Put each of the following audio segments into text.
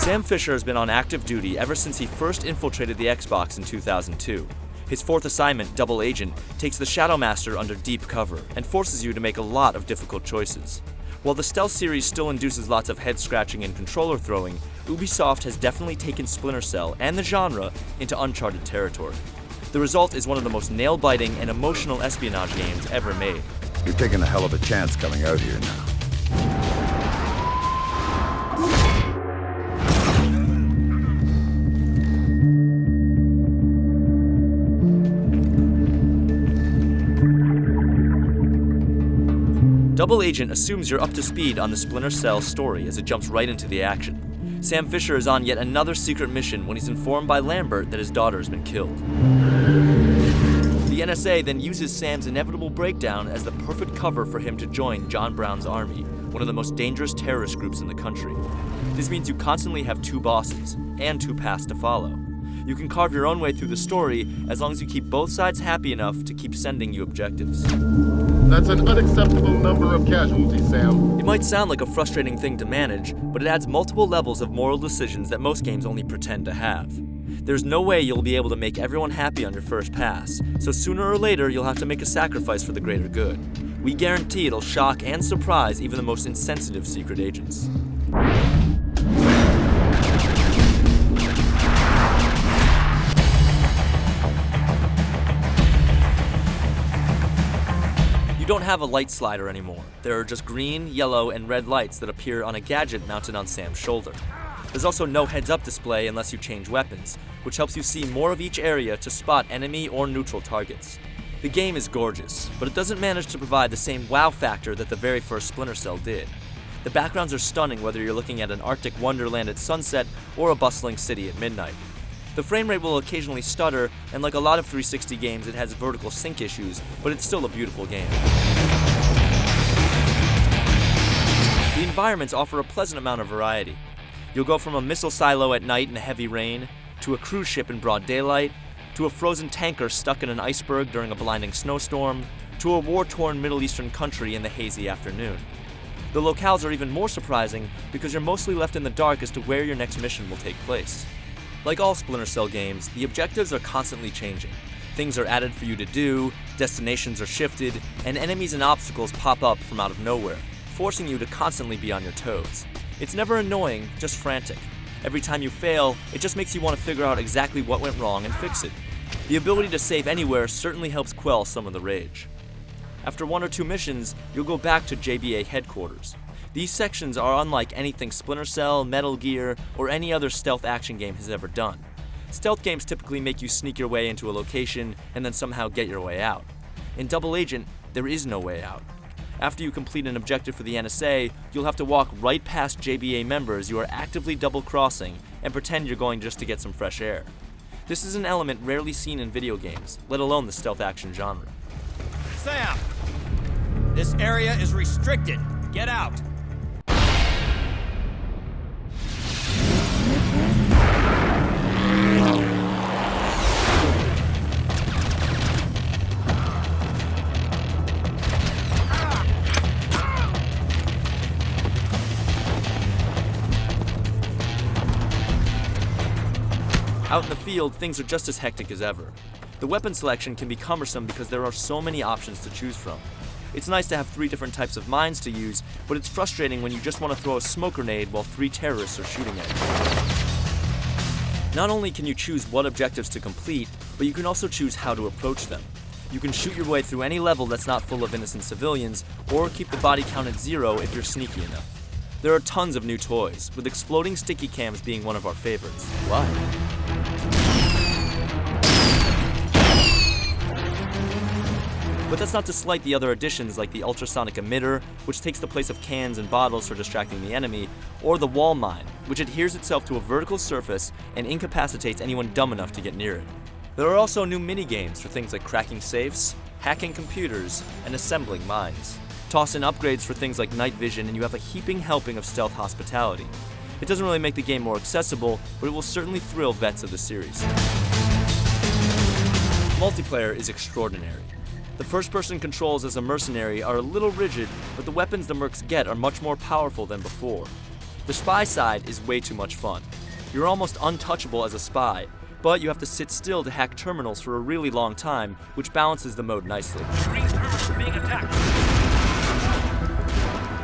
Sam Fisher has been on active duty ever since he first infiltrated the Xbox in 2002. His fourth assignment, Double Agent, takes the Shadow Master under deep cover and forces you to make a lot of difficult choices. While the stealth series still induces lots of head-scratching and controller throwing, Ubisoft has definitely taken Splinter Cell and the genre into uncharted territory. The result is one of the most nail-biting and emotional espionage games ever made. You're taking a hell of a chance coming out here now. Double Agent assumes you're up to speed on the Splinter Cell story as it jumps right into the action. Sam Fisher is on yet another secret mission when he's informed by Lambert that his daughter has been killed. The NSA then uses Sam's inevitable breakdown as the perfect cover for him to join John Brown's army, one of the most dangerous terrorist groups in the country. This means you constantly have two bosses, and two paths to follow. You can carve your own way through the story as long as you keep both sides happy enough to keep sending you objectives. That's an unacceptable number of casualties, Sam. It might sound like a frustrating thing to manage, but it adds multiple levels of moral decisions that most games only pretend to have. There's no way you'll be able to make everyone happy on your first pass, so sooner or later you'll have to make a sacrifice for the greater good. We guarantee it'll shock and surprise even the most insensitive secret agents. You don't have a light slider anymore. There are just green, yellow, and red lights that appear on a gadget mounted on Sam's shoulder. There's also no heads-up display unless you change weapons, which helps you see more of each area to spot enemy or neutral targets. The game is gorgeous, but it doesn't manage to provide the same wow factor that the very first Splinter Cell did. The backgrounds are stunning whether you're looking at an Arctic wonderland at sunset or a bustling city at midnight. The frame rate will occasionally stutter, and like a lot of 360 games, it has vertical sync issues, but it's still a beautiful game. The environments offer a pleasant amount of variety. You'll go from a missile silo at night in a heavy rain, to a cruise ship in broad daylight, to a frozen tanker stuck in an iceberg during a blinding snowstorm, to a war-torn Middle Eastern country in the hazy afternoon. The locales are even more surprising because you're mostly left in the dark as to where your next mission will take place. Like all Splinter Cell games, the objectives are constantly changing. Things are added for you to do, destinations are shifted, and enemies and obstacles pop up from out of nowhere, forcing you to constantly be on your toes. It's never annoying, just frantic. Every time you fail, it just makes you want to figure out exactly what went wrong and fix it. The ability to save anywhere certainly helps quell some of the rage. After one or two missions, you'll go back to JBA headquarters. These sections are unlike anything Splinter Cell, Metal Gear, or any other stealth action game has ever done. Stealth games typically make you sneak your way into a location and then somehow get your way out. In Double Agent, there is no way out. After you complete an objective for the NSA, you'll have to walk right past JBA members you are actively double-crossing and pretend you're going just to get some fresh air. This is an element rarely seen in video games, let alone the stealth action genre. Sam! This area is restricted. Get out! Out in the field, things are just as hectic as ever. The weapon selection can be cumbersome because there are so many options to choose from. It's nice to have 3 different types of mines to use, but it's frustrating when you just want to throw a smoke grenade while 3 terrorists are shooting at you. Not only can you choose what objectives to complete, but you can also choose how to approach them. You can shoot your way through any level that's not full of innocent civilians, or keep the body count at 0 if you're sneaky enough. There are tons of new toys, with exploding sticky cams being one of our favorites. Why? But that's not to slight the other additions like the ultrasonic emitter, which takes the place of cans and bottles for distracting the enemy, or the wall mine, which adheres itself to a vertical surface and incapacitates anyone dumb enough to get near it. There are also new mini-games for things like cracking safes, hacking computers, and assembling mines. Toss in upgrades for things like night vision and you have a heaping helping of stealth hospitality. It doesn't really make the game more accessible, but it will certainly thrill vets of the series. Multiplayer is extraordinary. The first-person controls as a mercenary are a little rigid, but the weapons the mercs get are much more powerful than before. The spy side is way too much fun. You're almost untouchable as a spy, but you have to sit still to hack terminals for a really long time, which balances the mode nicely.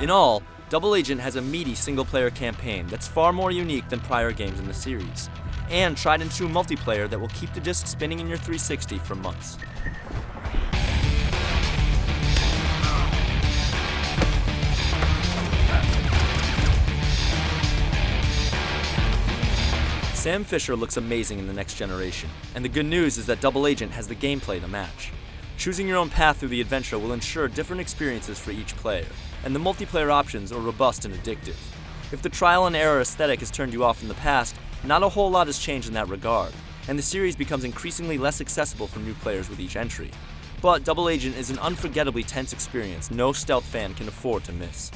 In all, Double Agent has a meaty single-player campaign that's far more unique than prior games in the series, and tried-and-true multiplayer that will keep the disc spinning in your 360 for months. Sam Fisher looks amazing in the next generation, and the good news is that Double Agent has the gameplay to match. Choosing your own path through the adventure will ensure different experiences for each player, and the multiplayer options are robust and addictive. If the trial and error aesthetic has turned you off in the past, not a whole lot has changed in that regard, and the series becomes increasingly less accessible for new players with each entry. But Double Agent is an unforgettably tense experience no stealth fan can afford to miss.